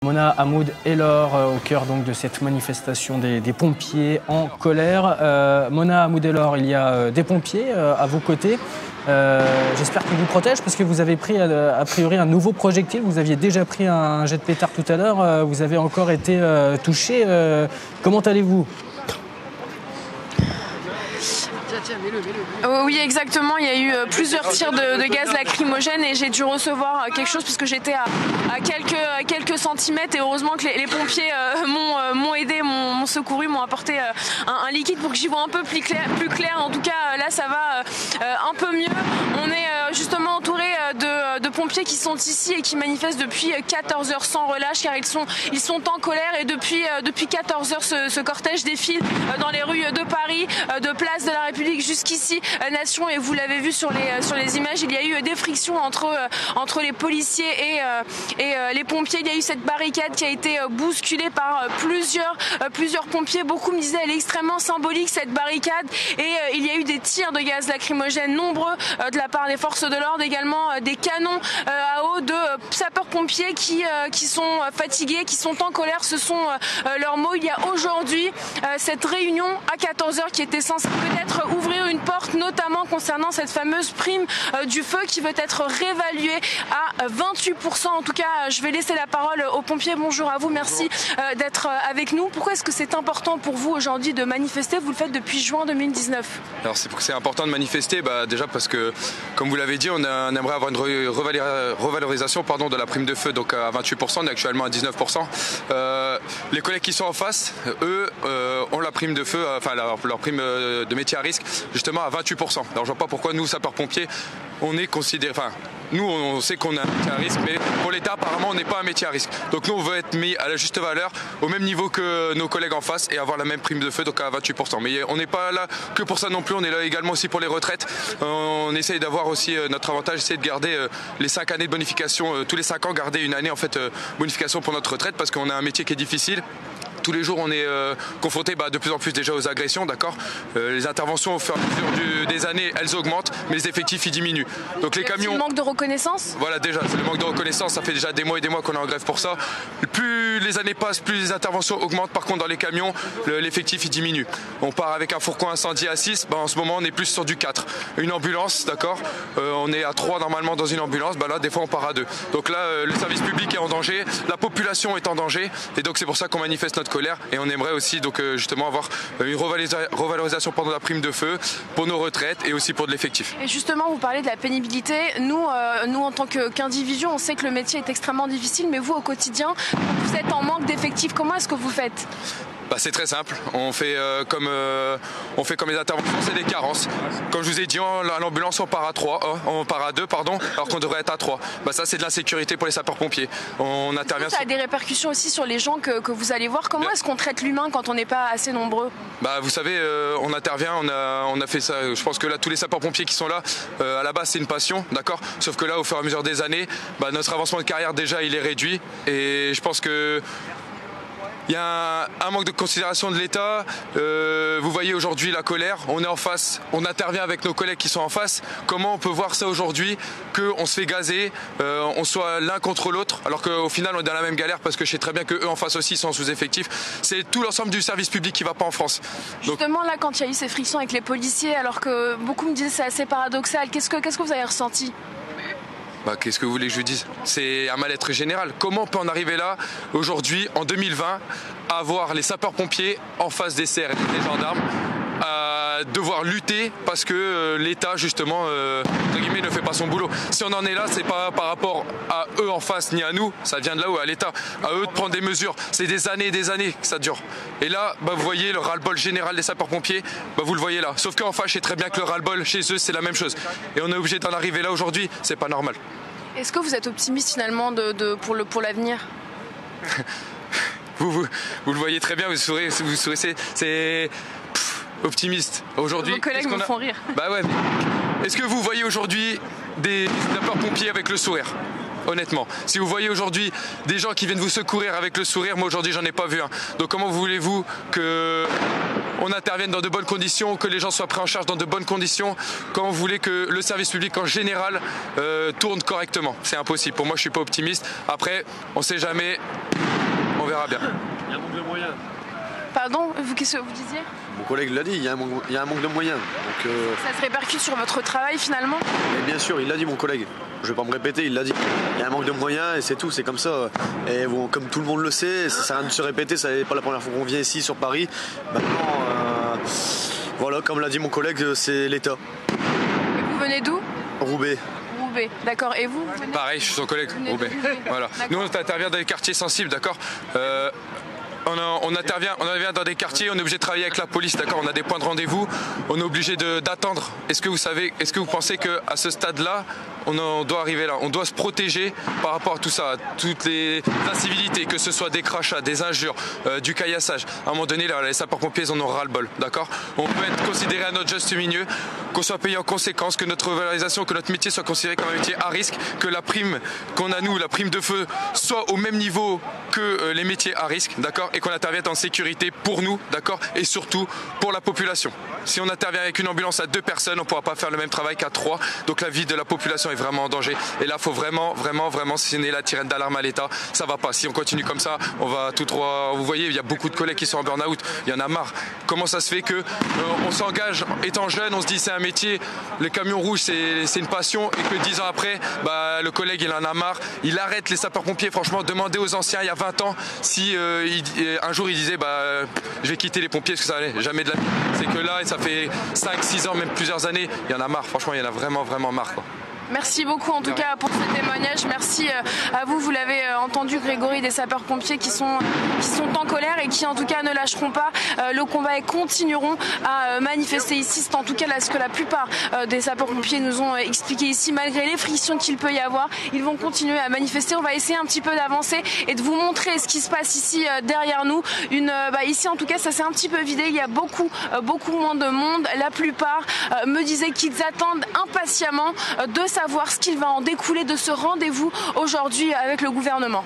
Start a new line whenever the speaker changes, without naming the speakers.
Mona Hamoud Elor, au cœur donc de cette manifestation des pompiers en colère. Mona Hamoud Elor, il y a des pompiers à vos côtés. J'espère qu'ils vous protègent parce que vous avez pris a priori un nouveau projectile. Vous aviez déjà pris un jet de pétard tout à l'heure. Vous avez encore été touché. Comment allez-vous ?
Oui, exactement. Il y a eu plusieurs tirs de gaz lacrymogène et j'ai dû recevoir quelque chose puisque j'étais à quelques centimètres et heureusement que les pompiers m'ont aidé, m'ont secouru, m'ont apporté un liquide pour que j'y vois un peu plus clair. En tout cas, là, ça va un peu mieux. On est justement entouré de pompiers qui sont ici et qui manifestent depuis 14 heures sans relâche car ils sont en colère et depuis 14 heures ce cortège défile dans les rues de Paris, de Place de la République jusqu'ici Nation, et vous l'avez vu sur les images, il y a eu des frictions entre les policiers et les pompiers. Il y a eu cette barricade qui a été bousculée par plusieurs pompiers. Beaucoup me disaient elle est extrêmement symbolique cette barricade, et il y a eu des tirs de gaz lacrymogène nombreux de la part des forces de l'ordre, également des canons à eau de sapeurs-pompiers qui sont fatigués, qui sont en colère. Ce sont leurs mots. Il y a aujourd'hui cette réunion à 14 heures qui était censée peut-être ouvrir une porte, notamment concernant cette fameuse prime du feu qui veut être réévaluée à 28%. En tout cas, je vais laisser la parole aux pompiers. Bonjour à vous, merci d'être avec nous. Pourquoi est-ce que c'est important pour vous aujourd'hui de manifester? Vous le faites depuis juin 2019. Alors
c'est important de manifester, déjà parce que, comme vous l'avez dit, on aimerait avoir une revalorisation de la prime de feu, donc à 28%, on est actuellement à 19%. Les collègues qui sont en face, eux, ont la prime de feu, leur prime de métier à risque, justement à 28%. Alors je vois pas pourquoi nous, sapeurs-pompiers, on est considérés, nous on sait qu'on a un métier à risque, mais pour l'État apparemment on n'est pas un métier à risque. Donc nous on veut être mis à la juste valeur, au même niveau que nos collègues en face et avoir la même prime de feu, donc à 28%. Mais on n'est pas là que pour ça non plus, on est là également aussi pour les retraites. On essaye d'avoir aussi notre avantage, c'est de garder les 5 années de bonification, tous les 5 ans garder une année bonification pour notre retraite, parce qu'on a un métier qui est difficile. Tous les jours, on est confronté de plus en plus déjà aux agressions, d'accord. Les interventions au fur et à mesure des années, elles augmentent, mais les effectifs ils diminuent. Donc les camions.
C'est le manque de reconnaissance.
Voilà, déjà, c'est le manque de reconnaissance. Ça fait déjà des mois et des mois qu'on est en grève pour ça. Plus les années passent, plus les interventions augmentent. Par contre, dans les camions, l'effectif il diminue. On part avec un fourgon incendie à 6. En ce moment, on est plus sur du 4. Une ambulance, d'accord. On est à 3 normalement dans une ambulance. Là, des fois, on part à 2. Donc là, le service public est en danger, la population est en danger, et donc c'est pour ça qu'on manifeste notre colère, et on aimerait aussi justement avoir une revalorisation pendant la prime de feu pour nos retraites et aussi pour de l'effectif. Et justement, vous parlez de la pénibilité. Nous en tant qu'individu, on sait que le métier est extrêmement difficile, mais vous au quotidien, vous êtes en manque d'effectifs. Comment est-ce que vous faites ? C'est très simple, on fait comme les interventions, c'est des carences. Comme je vous ai dit, à l'ambulance on part à 2, alors qu'on devrait être à 3. Ça c'est de l'insécurité pour les sapeurs-pompiers. On intervient. Ça a des répercussions aussi sur les gens que vous allez voir. Comment est-ce qu'on traite l'humain quand on n'est pas assez nombreux ? Vous savez, on intervient, on a fait ça. Je pense que là tous les sapeurs-pompiers qui sont là, à la base c'est une passion, d'accord. Sauf que là au fur et à mesure des années, notre avancement de carrière déjà il est réduit, et je pense que il y a un manque de considération de l'État. Vous voyez aujourd'hui la colère, on est en face, on intervient avec nos collègues qui sont en face. Comment on peut voir ça aujourd'hui, qu'on se fait gazer, on soit l'un contre l'autre, alors qu'au final on est dans la même galère, parce que je sais très bien qu'eux en face aussi sont en sous-effectif. C'est tout l'ensemble du service public qui ne va pas en France. Justement là, quand il y a eu ces frictions avec les policiers, alors que beaucoup me disaient c'est assez paradoxal, qu'est-ce que vous avez ressenti ? Qu'est-ce que vous voulez que je vous dise ? C'est un mal-être général. Comment on peut en arriver là, aujourd'hui, en 2020, à voir les sapeurs-pompiers en face des CRS et des gendarmes, à devoir lutter parce que l'État, justement, entre guillemets, ne fait pas son boulot. Si on en est là, c'est pas par rapport à eux en face, ni à nous, ça vient de là-haut, à l'État. À eux de prendre des mesures. C'est des années et des années que ça dure. Et là, vous voyez le ras-le-bol général des sapeurs-pompiers, vous le voyez là. Sauf qu'en face, je sais très bien que le ras-le-bol chez eux, c'est la même chose. Et on est obligé d'en arriver là aujourd'hui, c'est pas normal. Est-ce que vous êtes optimiste finalement pour l'avenir ? vous le voyez très bien, vous sourez, c'est optimiste. Aujourd'hui, vos collègues me font rire. Ouais. Est-ce que vous voyez aujourd'hui des sapeurs-pompiers avec le sourire ? Honnêtement, si vous voyez aujourd'hui des gens qui viennent vous secourir avec le sourire, moi aujourd'hui j'en ai pas vu un. Donc comment voulez-vous qu'on intervienne dans de bonnes conditions, que les gens soient pris en charge dans de bonnes conditions, quand vous voulez que le service public en général tourne correctement ? C'est impossible. Pour moi je suis pas optimiste. Après, on sait jamais. on verra bien.
Il y a un manque de moyens.
Pardon, qu'est-ce que vous disiez?
Mon collègue l'a dit, il y a un manque de moyens. Donc,
Ça se répercute sur votre travail finalement?
et bien sûr, il l'a dit mon collègue. Je vais pas me répéter, il l'a dit. Il y a un manque de moyens et c'est tout, c'est comme ça. Et bon, comme tout le monde le sait, ça sert à rien de se répéter, ça n'est pas la première fois qu'on vient ici sur Paris. Maintenant, voilà, comme l'a dit mon collègue, c'est l'État.
Et vous venez d'où?
Roubaix.
Roubaix, d'accord. Et vous venez...
Pareil, je suis son collègue,
Venez de
Roubaix.
Roubaix.
Voilà. Nous, on intervient dans les quartiers sensibles, d'accord. On intervient dans des quartiers, on est obligé de travailler avec la police, d'accord. On a des points de rendez-vous, on est obligé d'attendre. Est-ce que vous pensez qu'à ce stade-là, on doit arriver là, on doit se protéger par rapport à tout ça, à toutes les incivilités, que ce soit des crachats, des injures, du caillassage. À un moment donné, là, les sapeurs-pompiers, ils en ont ras-le-bol, d'accord. On peut être considéré à notre juste milieu, qu'on soit payé en conséquence, que notre valorisation, que notre métier soit considéré comme un métier à risque, que la prime qu'on a nous, la prime de feu, soit au même niveau que les métiers à risque, d'accord, et qu'on intervienne en sécurité pour nous, d'accord, et surtout pour la population. Si on intervient avec une ambulance à 2 personnes, on ne pourra pas faire le même travail qu'à 3, donc la vie de la population est vraiment en danger. Et là, il faut vraiment sonner la sirène d'alarme à l'État. Ça va pas. Si on continue comme ça, on va tout droit. Vous voyez, il y a beaucoup de collègues qui sont en burn-out. Il y en a marre. Comment ça se fait que on s'engage étant jeune, on se dit c'est un métier, le camion rouge c'est une passion, et que 10 ans après, le collègue il en a marre, il arrête les sapeurs-pompiers. Franchement, demandez aux anciens il y a 20 ans si un jour il disait je vais quitter les pompiers parce que ça allait jamais de la vie. C'est que là, ça fait 5-6 ans, même plusieurs années, il y en a marre. Franchement, il y en a vraiment marre, quoi.
Merci beaucoup en tout cas pour ce témoignage. Merci à vous. Vous l'avez entendu, Grégory, des sapeurs-pompiers qui sont en colère et qui en tout cas ne lâcheront pas le combat et continueront à manifester ici. C'est en tout cas là ce que la plupart des sapeurs-pompiers nous ont expliqué ici. Malgré les frictions qu'il peut y avoir, ils vont continuer à manifester. On va essayer un petit peu d'avancer et de vous montrer ce qui se passe ici derrière nous. Ici en tout cas ça s'est un petit peu vidé. Il y a beaucoup moins de monde. La plupart me disaient qu'ils attendent impatiemment de savoir ce qu'il va en découler de ce rendez-vous aujourd'hui avec le gouvernement.